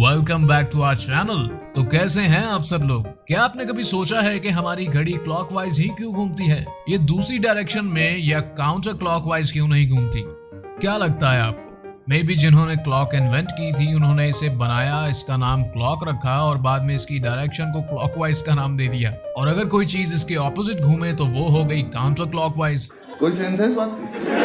Welcome back to our channel. तो कैसे हैं आप सब लोग? क्या आपने कभी सोचा है कि हमारी घड़ी क्लॉकवाइज ही क्यों घूमती है, ये दूसरी डायरेक्शन में या काउंटर क्लॉकवाइज क्यों नहीं घूमती? क्या लगता है आपको? मे बी जिन्होंने क्लॉक इन्वेंट की थी उन्होंने इसे बनाया, इसका नाम क्लॉक रखा और बाद में इसकी डायरेक्शन को क्लॉकवाइज का नाम दे दिया। और अगर कोई चीज इसके ऑपोजिट घूमे तो वो हो गई काउंटर क्लॉकवाइज। कोई सेंस है इस बात की?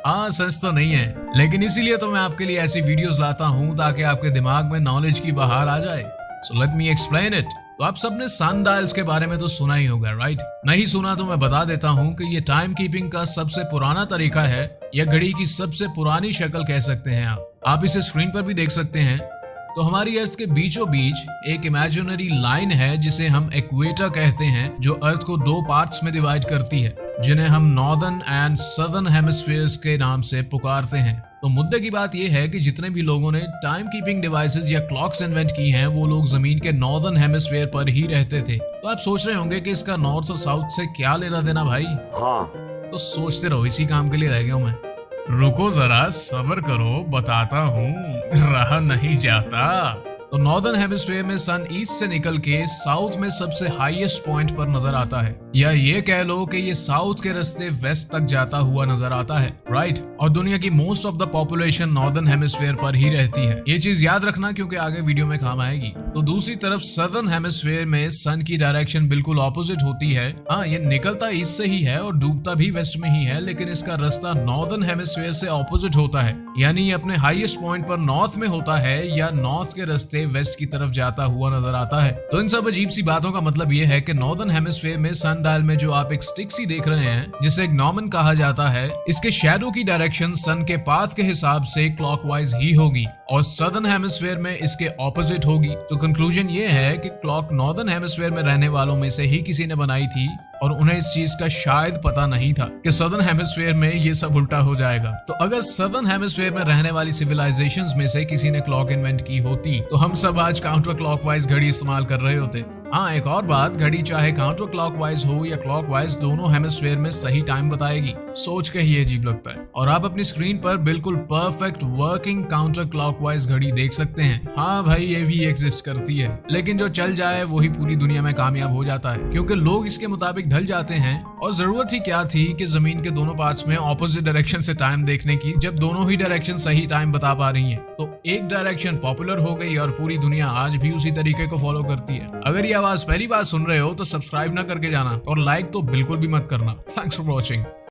हाँ, सच तो नहीं है, लेकिन इसीलिए तो मैं आपके लिए ऐसी वीडियोस लाता हूँ ताकि आपके दिमाग में नॉलेज की बहार आ जाए। So let me explain it. तो आप सबने सन डायल्स के बारे में तो सुना ही होगा, राइट? नहीं सुना तो मैं बता देता हूँ कि ये टाइम कीपिंग का सबसे पुराना तरीका है, या घड़ी की सबसे पुरानी शक्ल कह सकते हैं आप इसे स्क्रीन पर भी देख सकते हैं। तो हमारी अर्थ के बीचों बीच एक इमेजिनरी लाइन है जिसे हम इक्वेटर कहते हैं, जो अर्थ को दो पार्ट्स में डिवाइड करती है, जिन्हें हम नॉर्दर्न एंड सदर्न हेमिस्फीयर्स के नाम से पुकारते हैं। तो मुद्दे की बात यह है कि जितने भी लोगों ने टाइम कीपिंग डिवाइसेस या क्लॉक्स इन्वेंट की हैं वो लोग जमीन के नॉर्दर्न हेमिस्फीयर पर ही रहते थे। तो आप सोच रहे होंगे कि इसका नॉर्थ और साउथ से क्या लेना देना भाई? हाँ, तो सोचते रहो, इसी काम के लिए रह गया हूं मैं। रुको जरा, सब्र करो, बताता हूँ, रहा नहीं जाता। तो नॉर्दर्न हेमिस्फीयर में सन ईस्ट से निकल के साउथ में सबसे हाईएस्ट पॉइंट पर नजर आता है, या ये कह लो कि ये साउथ के रास्ते वेस्ट तक जाता हुआ नजर आता है, राइट? और दुनिया की most of the population northern hemisphere पर ही रहती है। ये चीज याद रखना क्योंकि आगे वीडियो में काम आएगी। तो दूसरी तरफ सदर्न हेमिस्फीयर में सन की डायरेक्शन बिल्कुल ऑपोजिट होती है। हाँ, ये निकलता ईस्ट से ही है और डूबता भी वेस्ट में ही है, लेकिन इसका रास्ता नॉर्दर्न हेमिस्फीयर से ऑपोजिट होता है, यानी ये अपने हाईएस्ट पॉइंट पर नॉर्थ में होता है या नॉर्थ के रास्ते वेस्ट की तरफ जाता हुआ नजर आता है। तो इन सब अजीब सी बातों का मतलब ये है कि नॉर्दर्न हेमिस्फीयर में सन डायल में जो आप एक स्टिक सी देख रहे हैं, जिसे एक नॉर्मन कहा जाता है, इसके शैडो की डायरेक्शन सन के पाथ के हिसाब से क्लॉकवाइज ही होगी और सदर्न हेमिस्फीयर में इसके ऑपोजिट होगी। तो कंक्लूजन ये है कि क्लॉक नॉर्दर्न हेमिस्फीयर में रहने वालों में से ही किसी ने बनाई थी और उन्हें इस चीज का शायद पता नहीं था कि सदर्न हेमिस्फीयर में ये सब उल्टा हो जाएगा। तो अगर सदर्न हेमिस्फीयर में रहने वाली सिविलाइजेशंस में से किसी ने क्लॉक इन्वेंट की होती तो हम सब आज काउंटर क्लॉकवाइज घड़ी इस्तेमाल कर रहे होते। हाँ, एक और बात, घड़ी चाहे काउंटर क्लॉकवाइज हो या क्लॉकवाइज, दोनों हेमिस्फीयर में सही टाइम बताएगी। सोच के ही अजीब लगता है। और आप अपनी स्क्रीन पर बिल्कुल परफेक्ट वर्किंग काउंटर क्लॉकवाइज घड़ी देख सकते हैं। हाँ भाई, ये भी एग्जिस्ट करती है, लेकिन जो चल जाए वही पूरी दुनिया में कामयाब हो जाता है, क्योंकि लोग इसके मुताबिक ढल जाते हैं। और जरूरत ही क्या थी कि जमीन के दोनों पार्ट्स में ऑपोजिट डायरेक्शन से टाइम देखने की, जब दोनों ही डायरेक्शन सही टाइम बता पा रही हैं। तो एक डायरेक्शन पॉपुलर हो गई और पूरी दुनिया आज भी उसी तरीके को फॉलो करती है। अगर ये आवाज पहली बार सुन रहे हो तो सब्सक्राइब ना करके जाना और लाइक तो बिल्कुल भी मत करना। Thanks for watching.